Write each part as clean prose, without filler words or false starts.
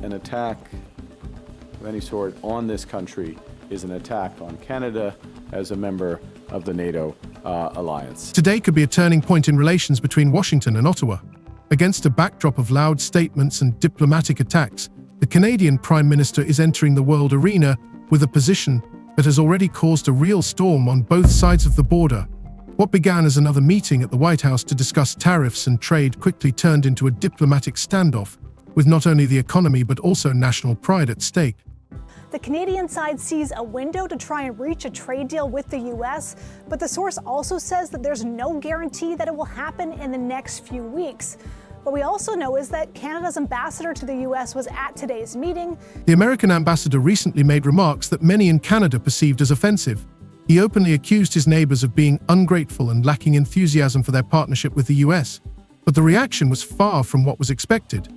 an attack of any sort on this country is an attack on Canada as a member of the NATO alliance. Today could be a turning point in relations between Washington and Ottawa. Against a backdrop of loud statements and diplomatic attacks, the Canadian Prime Minister is entering the world arena with a position that has already caused a real storm on both sides of the border. What began as another meeting at the White House to discuss tariffs and trade quickly turned into a diplomatic standoff, with not only the economy but also national pride at stake. The Canadian side sees a window to try and reach a trade deal with the U.S., but the source also says that there's no guarantee that it will happen in the next few weeks. What we also know is that Canada's ambassador to the U.S. was at today's meeting. The American ambassador recently made remarks that many in Canada perceived as offensive. He openly accused his neighbors of being ungrateful and lacking enthusiasm for their partnership with the U.S. But the reaction was far from what was expected.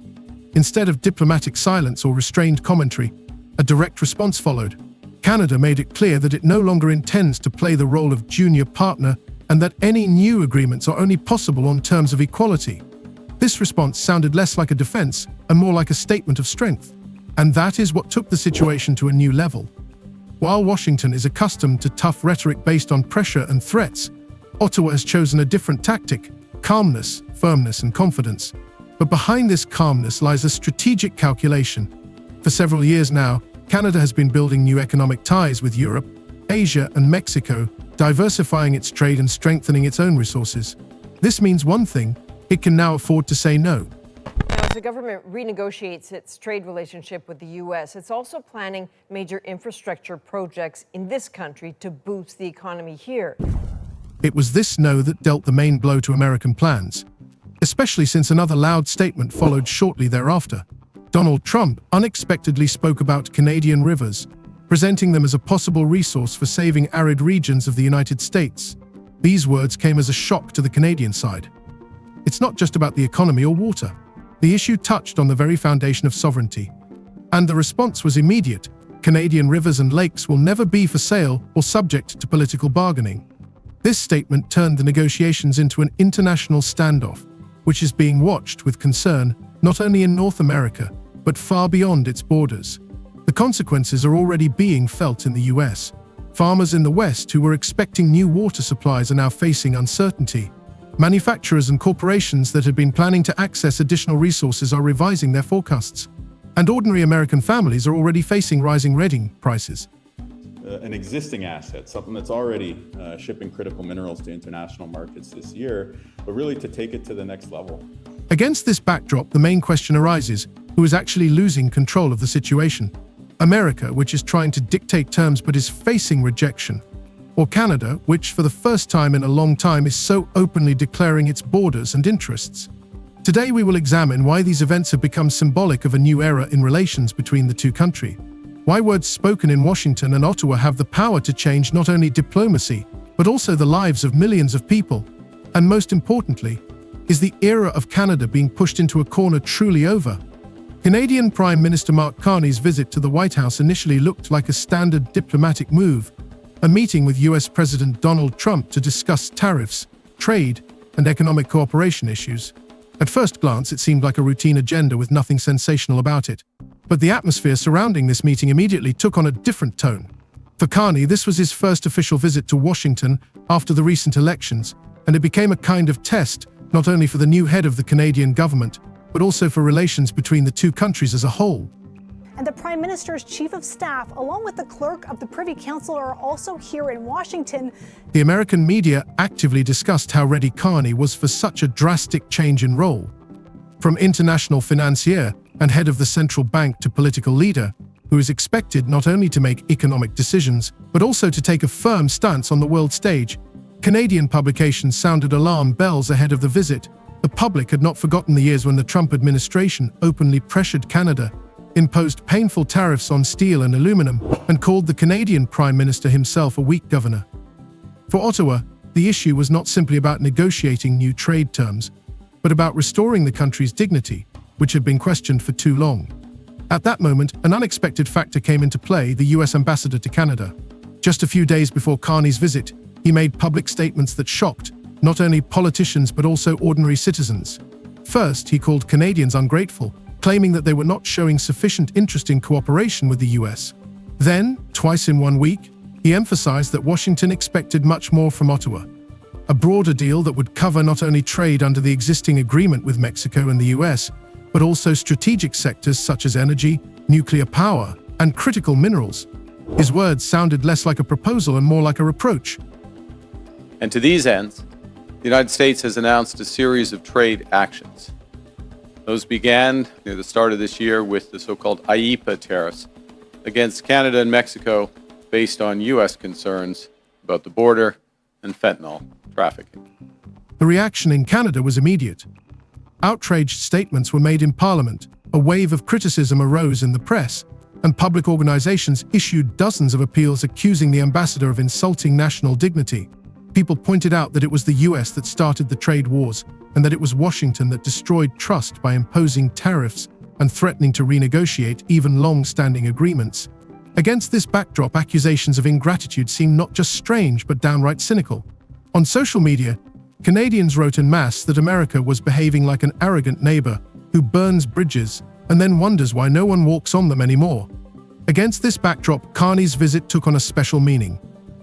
Instead of diplomatic silence or restrained commentary, a direct response followed. Canada made it clear that it no longer intends to play the role of junior partner and that any new agreements are only possible on terms of equality. This response sounded less like a defense and more like a statement of strength. And that is what took the situation to a new level. While Washington is accustomed to tough rhetoric based on pressure and threats, Ottawa has chosen a different tactic: calmness, firmness, and confidence. But behind this calmness lies a strategic calculation. For several years now, Canada has been building new economic ties with Europe, Asia, and Mexico, diversifying its trade and strengthening its own resources. This means one thing: it can now afford to say no. Now, as the government renegotiates its trade relationship with the U.S., it's also planning major infrastructure projects in this country to boost the economy here. It was this no that dealt the main blow to American plans, especially since another loud statement followed shortly thereafter. Donald Trump unexpectedly spoke about Canadian rivers, presenting them as a possible resource for saving arid regions of the United States. These words came as a shock to the Canadian side. It's not just about the economy or water. The issue touched on the very foundation of sovereignty. And the response was immediate: Canadian rivers and lakes will never be for sale or subject to political bargaining. This statement turned the negotiations into an international standoff, which is being watched with concern not only in North America, but far beyond its borders. The consequences are already being felt in the US. Farmers in the West who were expecting new water supplies are now facing uncertainty. Manufacturers and corporations that had been planning to access additional resources are revising their forecasts. And ordinary American families are already facing rising reading prices. An existing asset, something that's already shipping critical minerals to international markets this year, but really to take it to the next level. Against this backdrop, the main question arises: who is actually losing control of the situation? America, which is trying to dictate terms but is facing rejection? Or Canada, which for the first time in a long time is so openly declaring its borders and interests? Today we will examine why these events have become symbolic of a new era in relations between the two countries. Why words spoken in Washington and Ottawa have the power to change not only diplomacy, but also the lives of millions of people. And most importantly, is the era of Canada being pushed into a corner truly over? Canadian Prime Minister Mark Carney's visit to the White House initially looked like a standard diplomatic move, a meeting with US President Donald Trump to discuss tariffs, trade, and economic cooperation issues. At first glance, it seemed like a routine agenda with nothing sensational about it. But the atmosphere surrounding this meeting immediately took on a different tone. For Carney, this was his first official visit to Washington after the recent elections, and it became a kind of test, not only for the new head of the Canadian government, but also for relations between the two countries as a whole. And the Prime Minister's Chief of Staff, along with the Clerk of the Privy Council, are also here in Washington. The American media actively discussed how ready Carney was for such a drastic change in role. From international financier and head of the central bank to political leader, who is expected not only to make economic decisions, but also to take a firm stance on the world stage. Canadian publications sounded alarm bells ahead of the visit. The public had not forgotten the years when the Trump administration openly pressured Canada, imposed painful tariffs on steel and aluminum, and called the Canadian Prime Minister himself a weak governor. For Ottawa, the issue was not simply about negotiating new trade terms, but about restoring the country's dignity, which had been questioned for too long. At that moment, an unexpected factor came into play: the US ambassador to Canada. Just a few days before Carney's visit, he made public statements that shocked not only politicians but also ordinary citizens. First, he called Canadians ungrateful, claiming that they were not showing sufficient interest in cooperation with the US. Then, twice in 1 week, he emphasized that Washington expected much more from Ottawa. A broader deal that would cover not only trade under the existing agreement with Mexico and the US, but also strategic sectors such as energy, nuclear power, and critical minerals. His words sounded less like a proposal and more like a reproach. And to these ends, the United States has announced a series of trade actions. Those began near the start of this year with the so-called IEEPA tariffs against Canada and Mexico based on U.S. concerns about the border and fentanyl trafficking. The reaction in Canada was immediate. Outraged statements were made in Parliament, a wave of criticism arose in the press, and public organizations issued dozens of appeals accusing the ambassador of insulting national dignity. People pointed out that it was the US that started the trade wars, and that it was Washington that destroyed trust by imposing tariffs and threatening to renegotiate even long-standing agreements. Against this backdrop, accusations of ingratitude seemed not just strange but downright cynical. On social media, Canadians wrote en masse that America was behaving like an arrogant neighbor who burns bridges and then wonders why no one walks on them anymore. Against this backdrop, Carney's visit took on a special meaning.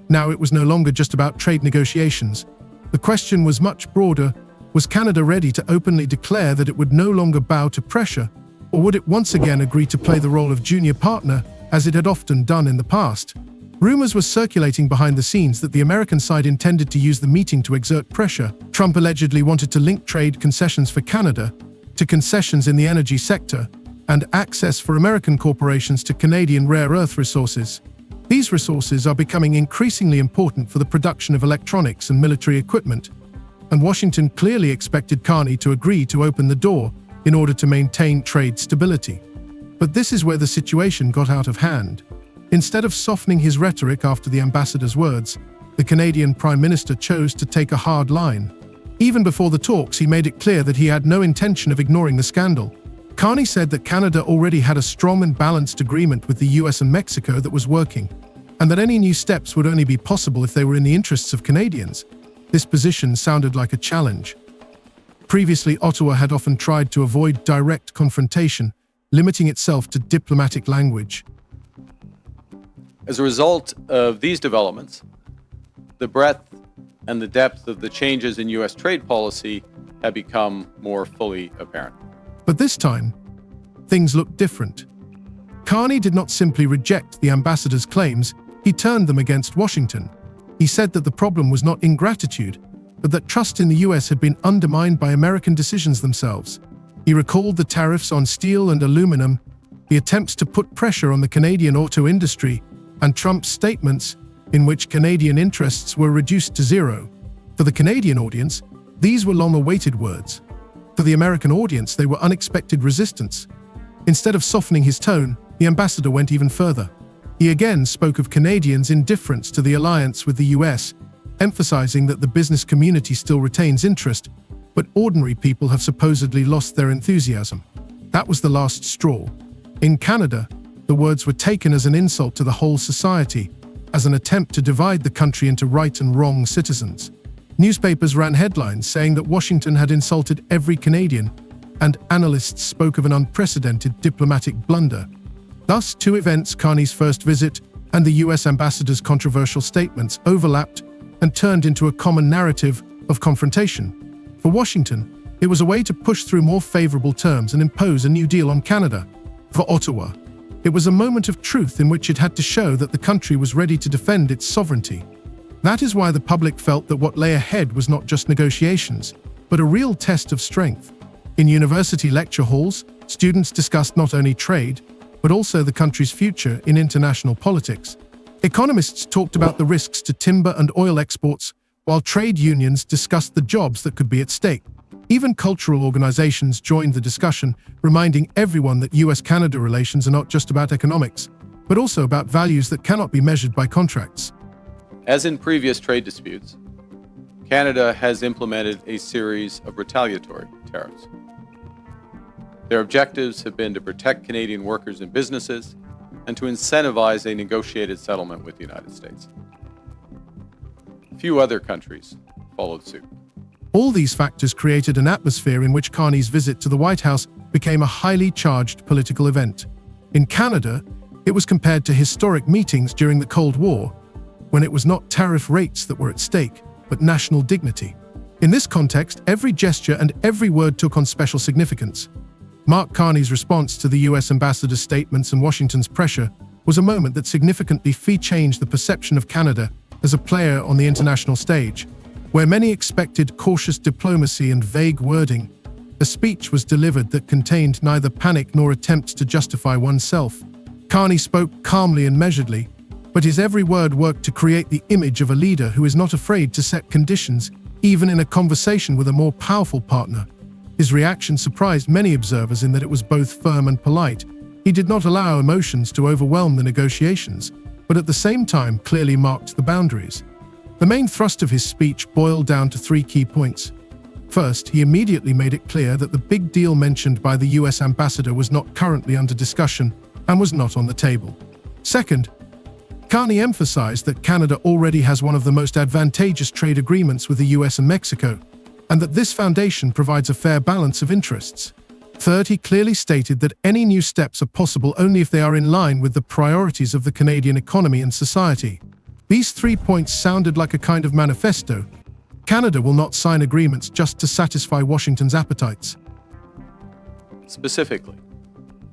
Now it was no longer just about trade negotiations. The question was much broader. Was Canada ready to openly declare that it would no longer bow to pressure, or would it once again agree to play the role of junior partner, as it had often done in the past? Rumors were circulating behind the scenes that the American side intended to use the meeting to exert pressure. Trump allegedly wanted to link trade concessions for Canada to concessions in the energy sector and access for American corporations to Canadian rare earth resources. These resources are becoming increasingly important for the production of electronics and military equipment, and Washington clearly expected Carney to agree to open the door in order to maintain trade stability. But this is where the situation got out of hand. Instead of softening his rhetoric after the ambassador's words, the Canadian Prime Minister chose to take a hard line. Even before the talks, he made it clear that he had no intention of ignoring the scandal. Carney said that Canada already had a strong and balanced agreement with the US and Mexico that was working, and that any new steps would only be possible if they were in the interests of Canadians. This position sounded like a challenge. Previously, Ottawa had often tried to avoid direct confrontation, limiting itself to diplomatic language. As a result of these developments, the breadth and the depth of the changes in U.S. trade policy have become more fully apparent. But this time, things looked different. Carney did not simply reject the ambassador's claims, he turned them against Washington. He said that the problem was not ingratitude, but that trust in the US had been undermined by American decisions themselves. He recalled the tariffs on steel and aluminum, the attempts to put pressure on the Canadian auto industry, and Trump's statements in which Canadian interests were reduced to zero. For the Canadian audience, these were long-awaited words. For the American audience, they were unexpected resistance. Instead of softening his tone, the ambassador went even further. He again spoke of Canadians' indifference to the alliance with the US, emphasizing that the business community still retains interest, but ordinary people have supposedly lost their enthusiasm. That was the last straw. In Canada, the words were taken as an insult to the whole society, as an attempt to divide the country into right and wrong citizens. Newspapers ran headlines saying that Washington had insulted every Canadian, and analysts spoke of an unprecedented diplomatic blunder. Thus, two events, Carney's first visit and the US ambassador's controversial statements, overlapped and turned into a common narrative of confrontation. For Washington, it was a way to push through more favorable terms and impose a new deal on Canada. For Ottawa, it was a moment of truth in which it had to show that the country was ready to defend its sovereignty. That is why the public felt that what lay ahead was not just negotiations, but a real test of strength. In university lecture halls, students discussed not only trade, but also the country's future in international politics. Economists talked about the risks to timber and oil exports, while trade unions discussed the jobs that could be at stake. Even cultural organizations joined the discussion, reminding everyone that US-Canada relations are not just about economics, but also about values that cannot be measured by contracts. As in previous trade disputes, Canada has implemented a series of retaliatory tariffs. Their objectives have been to protect Canadian workers and businesses and to incentivize a negotiated settlement with the United States. Few other countries followed suit. All these factors created an atmosphere in which Carney's visit to the White House became a highly charged political event. In Canada, it was compared to historic meetings during the Cold War, when it was not tariff rates that were at stake, but national dignity. In this context, every gesture and every word took on special significance. Mark Carney's response to the US ambassador's statements and Washington's pressure was a moment that significantly changed the perception of Canada as a player on the international stage. Where many expected cautious diplomacy and vague wording, a speech was delivered that contained neither panic nor attempts to justify oneself. Carney spoke calmly and measuredly, but his every word worked to create the image of a leader who is not afraid to set conditions, even in a conversation with a more powerful partner. His reaction surprised many observers in that it was both firm and polite. He did not allow emotions to overwhelm the negotiations, but at the same time clearly marked the boundaries. The main thrust of his speech boiled down to 3 key points. First, he immediately made it clear that the big deal mentioned by the US ambassador was not currently under discussion and was not on the table. Second, Carney emphasized that Canada already has one of the most advantageous trade agreements with the US and Mexico, and that this foundation provides a fair balance of interests. Third, he clearly stated that any new steps are possible only if they are in line with the priorities of the Canadian economy and society. These 3 points sounded like a kind of manifesto. Canada will not sign agreements just to satisfy Washington's appetites. Specifically,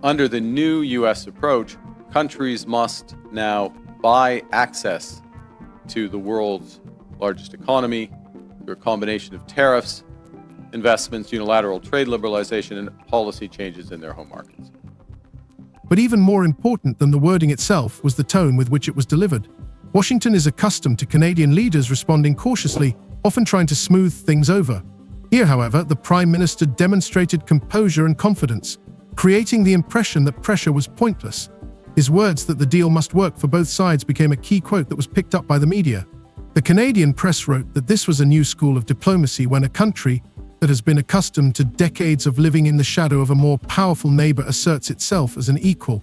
under the new U.S. approach, countries must now buy access to the world's largest economy through a combination of tariffs, investments, unilateral trade liberalization, and policy changes in their home markets. But even more important than the wording itself was the tone with which it was delivered. Washington is accustomed to Canadian leaders responding cautiously, often trying to smooth things over. Here, however, the Prime Minister demonstrated composure and confidence, creating the impression that pressure was pointless. His words that the deal must work for both sides became a key quote that was picked up by the media. The Canadian press wrote that this was a new school of diplomacy when a country that has been accustomed to decades of living in the shadow of a more powerful neighbor asserts itself as an equal.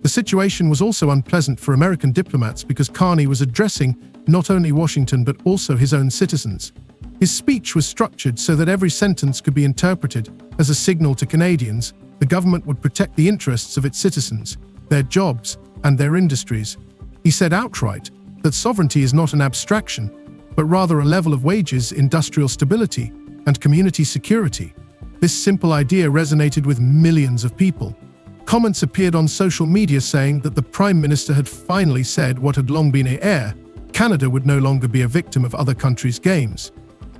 The situation was also unpleasant for American diplomats because Carney was addressing not only Washington but also his own citizens. His speech was structured so that every sentence could be interpreted as a signal to Canadians the government would protect the interests of its citizens, their jobs, and their industries. He said outright that sovereignty is not an abstraction, but rather a level of wages, industrial stability, and community security. This simple idea resonated with millions of people. Comments appeared on social media saying that the Prime Minister had finally said what had long been a air: Canada would no longer be a victim of other countries' games.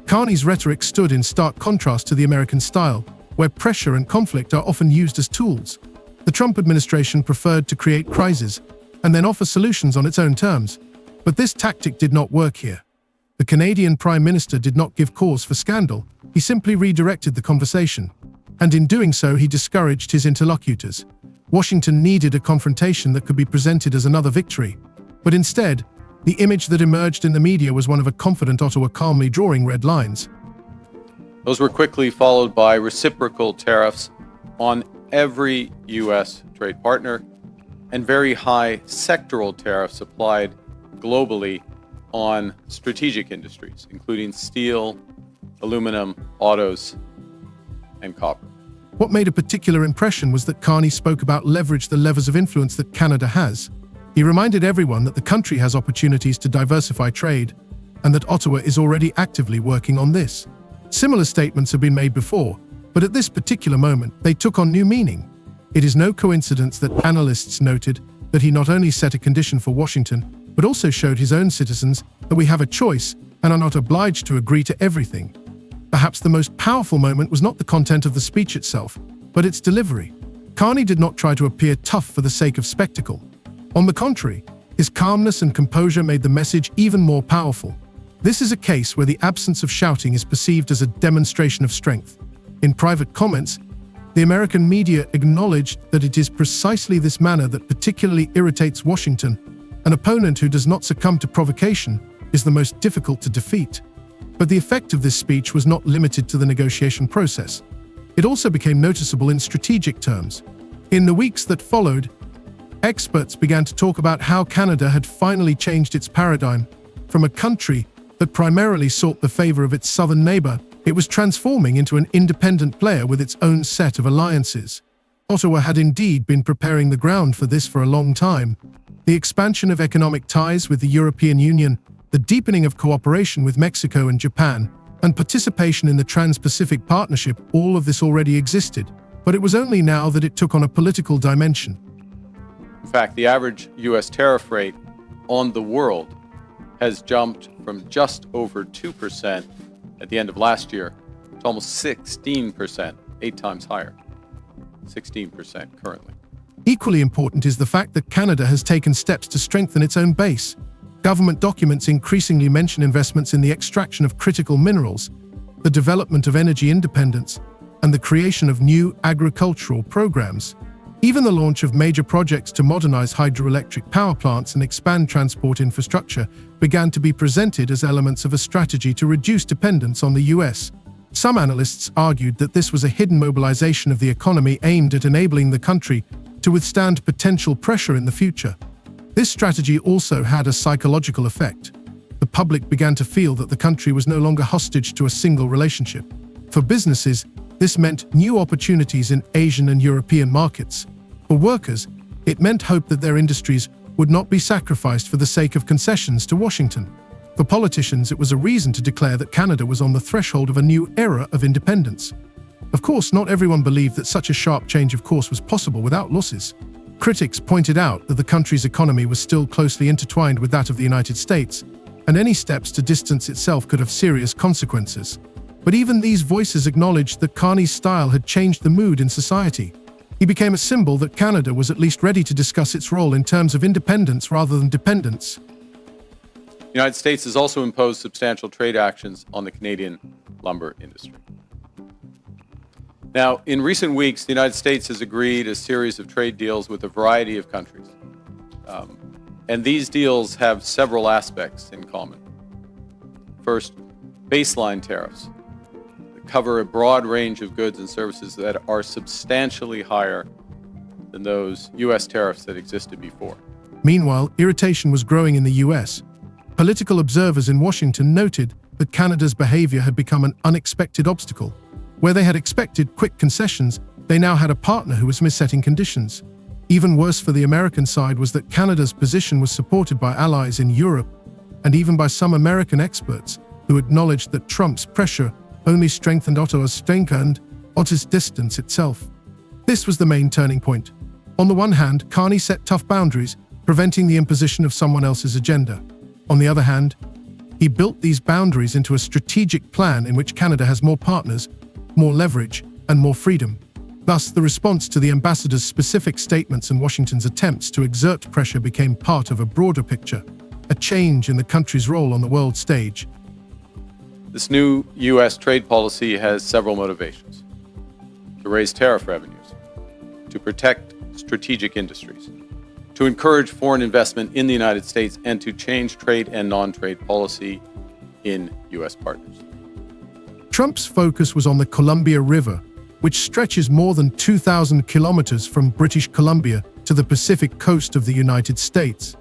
Carney's rhetoric stood in stark contrast to the American style, where pressure and conflict are often used as tools. The Trump administration preferred to create crises and then offer solutions on its own terms. But this tactic did not work here. The Canadian Prime Minister did not give cause for scandal, he simply redirected the conversation. And in doing so, he discouraged his interlocutors. Washington needed a confrontation that could be presented as another victory. But instead, the image that emerged in the media was one of a confident Ottawa calmly drawing red lines. Those were quickly followed by reciprocal tariffs on every U.S. trade partner and very high sectoral tariffs applied globally on strategic industries, including steel, aluminum, autos, and copper. What made a particular impression was that Carney spoke about the levers of influence that Canada has. He reminded everyone that the country has opportunities to diversify trade and that Ottawa is already actively working on this. Similar statements have been made before, but at this particular moment, they took on new meaning. It is no coincidence that analysts noted that he not only set a condition for Washington, but also showed his own citizens that we have a choice and are not obliged to agree to everything. Perhaps the most powerful moment was not the content of the speech itself, but its delivery. Carney did not try to appear tough for the sake of spectacle. On the contrary, his calmness and composure made the message even more powerful. This is a case where the absence of shouting is perceived as a demonstration of strength. In private comments, the American media acknowledged that it is precisely this manner that particularly irritates Washington. An opponent who does not succumb to provocation is the most difficult to defeat. But the effect of this speech was not limited to the negotiation process. It also became noticeable in strategic terms. In the weeks that followed, experts began to talk about how Canada had finally changed its paradigm from a country that primarily sought the favor of its southern neighbor It was transforming into an independent player with its own set of alliances. Ottawa had indeed been preparing the ground for this for a long time. The expansion of economic ties with the European Union, the deepening of cooperation with Mexico and Japan, and participation in the Trans-Pacific Partnership, all of this already existed. But it was only now that it took on a political dimension. In fact, the average U.S. tariff rate on the world has jumped from just over 2% at the end of last year to almost 16%, 8 times higher. 16% currently. Equally important is the fact that Canada has taken steps to strengthen its own base. Government documents increasingly mention investments in the extraction of critical minerals, the development of energy independence, and the creation of new agricultural programs. Even the launch of major projects to modernize hydroelectric power plants and expand transport infrastructure began to be presented as elements of a strategy to reduce dependence on the US. Some analysts argued that this was a hidden mobilization of the economy aimed at enabling the country to withstand potential pressure in the future. This strategy also had a psychological effect. The public began to feel that the country was no longer hostage to a single relationship. For businesses, this meant new opportunities in Asian and European markets. For workers, it meant hope that their industries would not be sacrificed for the sake of concessions to Washington. For politicians, it was a reason to declare that Canada was on the threshold of a new era of independence. Of course, not everyone believed that such a sharp change of course was possible without losses. Critics pointed out that the country's economy was still closely intertwined with that of the United States, and any steps to distance itself could have serious consequences. But even these voices acknowledged that Carney's style had changed the mood in society. He became a symbol that Canada was at least ready to discuss its role in terms of independence rather than dependence. The United States has also imposed substantial trade actions on the Canadian lumber industry. Now, in recent weeks, the United States has agreed a series of trade deals with a variety of countries. And these deals have several aspects in common. First, baseline tariffs that cover a broad range of goods and services that are substantially higher than those U.S. tariffs that existed before. Meanwhile, irritation was growing in the US. Political observers in Washington noted that Canada's behavior had become an unexpected obstacle. Where they had expected quick concessions, they now had a partner who was mis-setting conditions. Even worse for the American side was that Canada's position was supported by allies in Europe and even by some American experts who acknowledged that Trump's pressure only strengthened Ottawa's strength and Ottawa's distance itself. This was the main turning point. On the one hand, Carney set tough boundaries, preventing the imposition of someone else's agenda. On the other hand, he built these boundaries into a strategic plan in which Canada has more partners, more leverage, and more freedom. Thus, the response to the ambassador's specific statements and Washington's attempts to exert pressure became part of a broader picture, a change in the country's role on the world stage. This new U.S. trade policy has several motivations: to raise tariff revenues, to protect strategic industries, to encourage foreign investment in the United States, and to change trade and non-trade policy in U.S. partners. Trump's focus was on the Columbia River, which stretches more than 2,000 kilometers from British Columbia to the Pacific coast of the United States.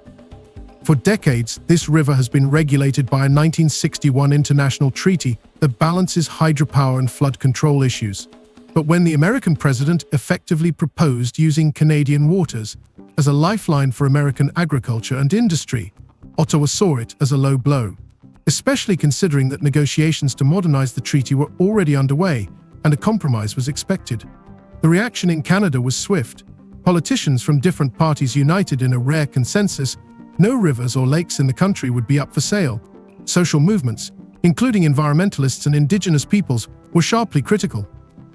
For decades, this river has been regulated by a 1961 international treaty that balances hydropower and flood control issues. But when the American president effectively proposed using Canadian waters as a lifeline for American agriculture and industry, Ottawa saw it as a low blow, especially considering that negotiations to modernize the treaty were already underway and a compromise was expected. The reaction in Canada was swift. Politicians from different parties united in a rare consensus: no rivers or lakes in the country would be up for sale. Social movements, including environmentalists and indigenous peoples, were sharply critical.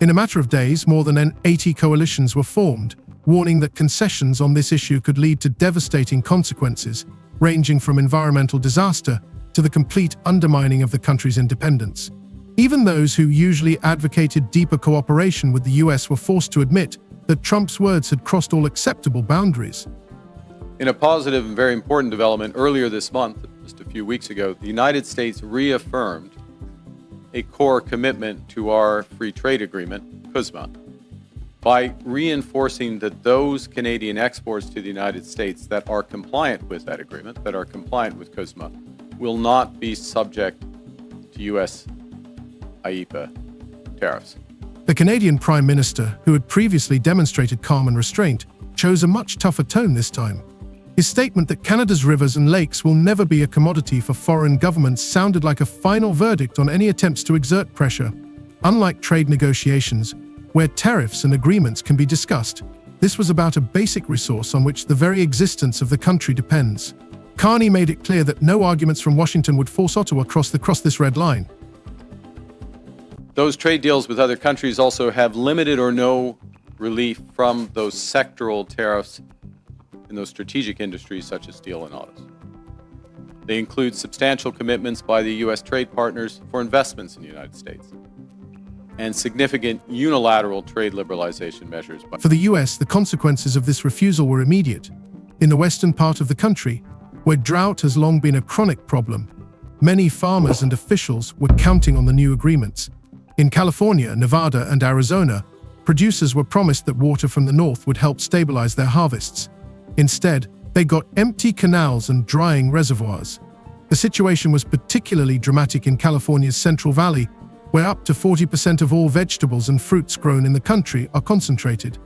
In a matter of days, more than 80 coalitions were formed, warning that concessions on this issue could lead to devastating consequences, ranging from environmental disaster to the complete undermining of the country's independence. Even those who usually advocated deeper cooperation with the US were forced to admit that Trump's words had crossed all acceptable boundaries. In a positive and very important development earlier this month, just a few weeks ago, the United States reaffirmed a core commitment to our free trade agreement, CUSMA, by reinforcing that those Canadian exports to the United States that are compliant with that agreement, that are compliant with CUSMA, will not be subject to U.S. IEEPA tariffs. The Canadian Prime Minister, who had previously demonstrated calm and restraint, chose a much tougher tone this time. His statement that Canada's rivers and lakes will never be a commodity for foreign governments sounded like a final verdict on any attempts to exert pressure. Unlike trade negotiations, where tariffs and agreements can be discussed, this was about a basic resource on which the very existence of the country depends. Carney made it clear that no arguments from Washington would force Ottawa cross this red line. Those trade deals with other countries also have limited or no relief from those sectoral tariffs in those strategic industries such as steel and autos. They include substantial commitments by the U.S. trade partners for investments in the United States and significant unilateral trade liberalization measures. For the U.S., the consequences of this refusal were immediate. In the western part of the country, where drought has long been a chronic problem, many farmers and officials were counting on the new agreements. In California, Nevada, and Arizona, producers were promised that water from the north would help stabilize their harvests. Instead, they got empty canals and drying reservoirs. The situation was particularly dramatic in California's Central Valley, where up to 40% of all vegetables and fruits grown in the country are concentrated.